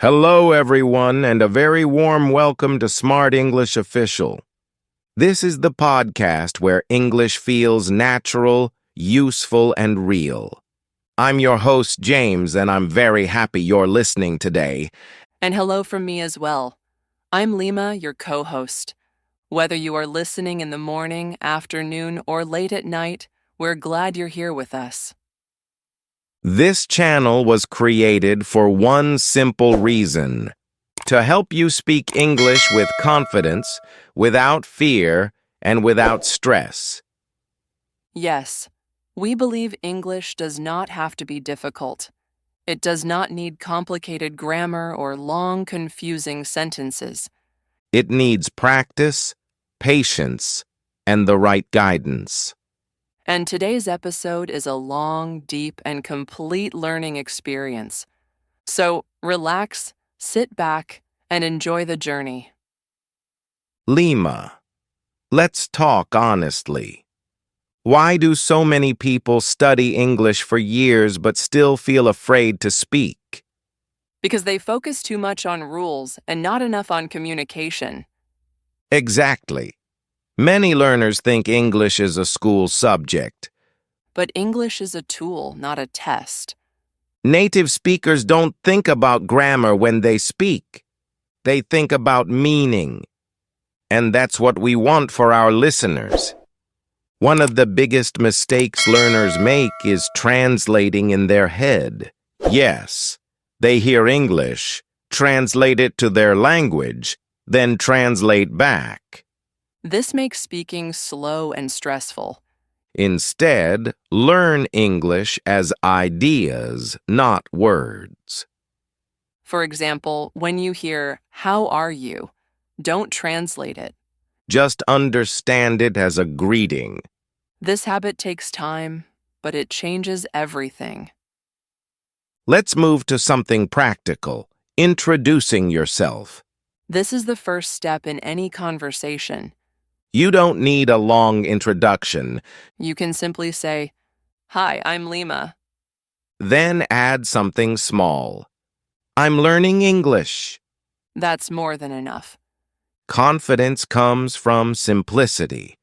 Hello, everyone, and a very warm welcome to Smart English Official. This is the podcast where English feels natural, useful, and real. I'm your host, James, and I'm very happy you're listening today. And hello from me as well. I'm Lima, your co-host. Whether you are listening in the morning, afternoon, or late at night, we're glad you're here with us. This channel was created for one simple reason: to help you speak English with confidence, without fear, and without stress. Yes, we believe English does not have to be difficult. It does not need complicated grammar or long, confusing sentences. It needs practice, patience, and the right guidance. And today's episode is a long, deep, and complete learning experience. So relax, sit back, and enjoy the journey. Lima, let's talk honestly. Why do so many people study English for years but still feel afraid to speak? Because they focus too much on rules and not enough on communication. Exactly. Many learners think English is a school subject. But English is a tool, not a test. Native speakers don't think about grammar when they speak. They think about meaning. And that's what we want for our listeners. One of the biggest mistakes learners make is translating in their head. Yes, they hear English, translate it to their language, then translate back. This makes speaking slow and stressful. Instead, learn English as ideas, not words. For example, when you hear, "How are you?" don't translate it. Just understand it as a greeting. This habit takes time, but it changes everything. Let's move to something practical: introducing yourself. This is the first step in any conversation. You don't need a long introduction. You can simply say, "Hi, I'm Lima." Then add something small. I'm learning English. That's more than enough. Confidence comes from simplicity.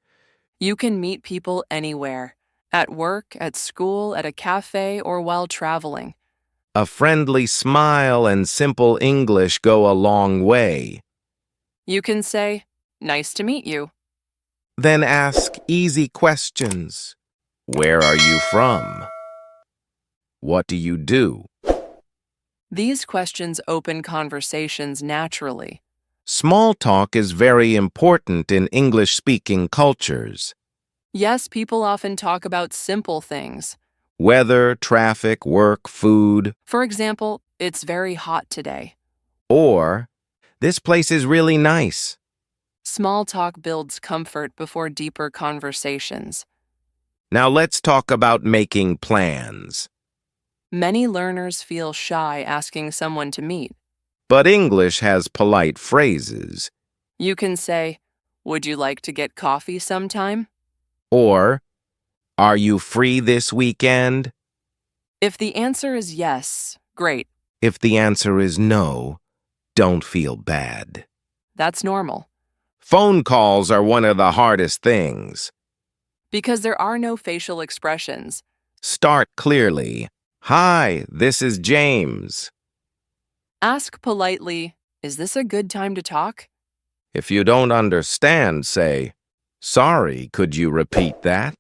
You can meet people anywhere, at work, at school, at a cafe, or while traveling. A friendly smile and simple English go a long way. You can say, "Nice to meet you." Then ask easy questions. Where are you from? What do you do? These questions open conversations naturally. Small talk is very important in English-speaking cultures. Yes, people often talk about simple things. Weather, traffic, work, food. For example, "It's very hot today." Or, this place is really nice. Small talk builds comfort before deeper conversations. Now let's talk about making plans. Many learners feel shy asking someone to meet. But English has polite phrases. You can say, "Would you like to get coffee sometime?" Or, are you free this weekend? If the answer is yes, great. If the answer is no, don't feel bad. That's normal. Phone calls are one of the hardest things. Because there are no facial expressions. Start clearly. Hi, this is James. Ask politely, "Is this a good time to talk?" If you don't understand, say, sorry, could you repeat that?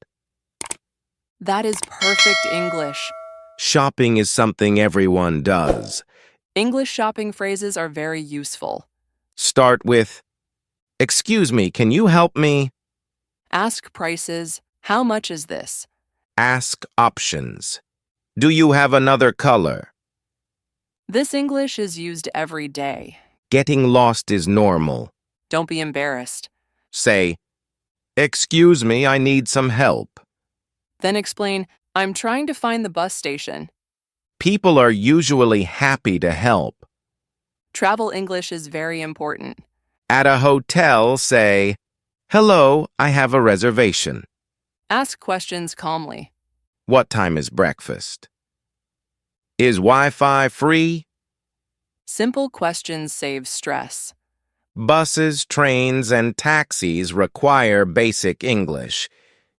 That is perfect English. Shopping is something everyone does. English shopping phrases are very useful. Start with, excuse me, can you help me? Ask prices. "How much is this?" Ask options. Do you have another color? This English is used every day. Getting lost is normal. Don't be embarrassed. Say, excuse me, I need some help. Then explain, "I'm trying to find the bus station." People are usually happy to help. Travel English is very important. At a hotel, say, hello, I have a reservation. Ask questions calmly. What time is breakfast? Is Wi-Fi free? Simple questions save stress. Buses, trains, and taxis require basic English.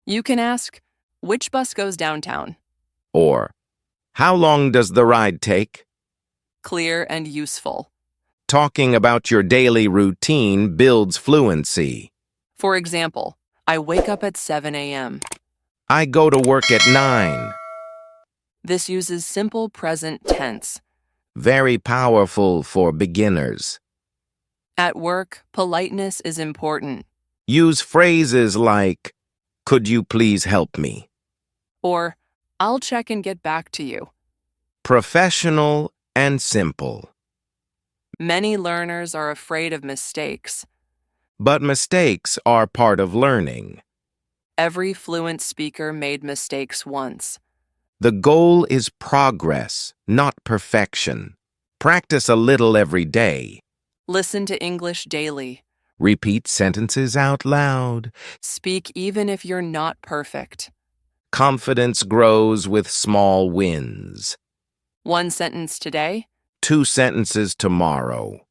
You can ask, which bus goes downtown? Or, how long does the ride take? Clear and useful. Talking about your daily routine builds fluency. For example, I wake up at 7 a.m. I go to work at 9. This uses simple present tense. Very powerful for beginners. At work, politeness is important. Use phrases like, could you please help me? Or, I'll check and get back to you. Professional and simple. Many learners are afraid of mistakes. But mistakes are part of learning. Every fluent speaker made mistakes once. The goal is progress, not perfection. Practice a little every day. Listen to English daily. Repeat sentences out loud. Speak even if you're not perfect. Confidence grows with small wins. 1 sentence today. 2 sentences tomorrow.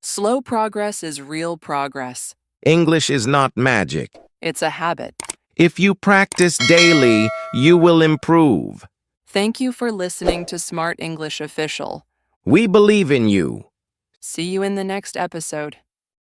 Slow progress is real progress. English is not magic. It's a habit. If you practice daily, you will improve. Thank you for listening to Smart English Official. We believe in you. See you in the next episode.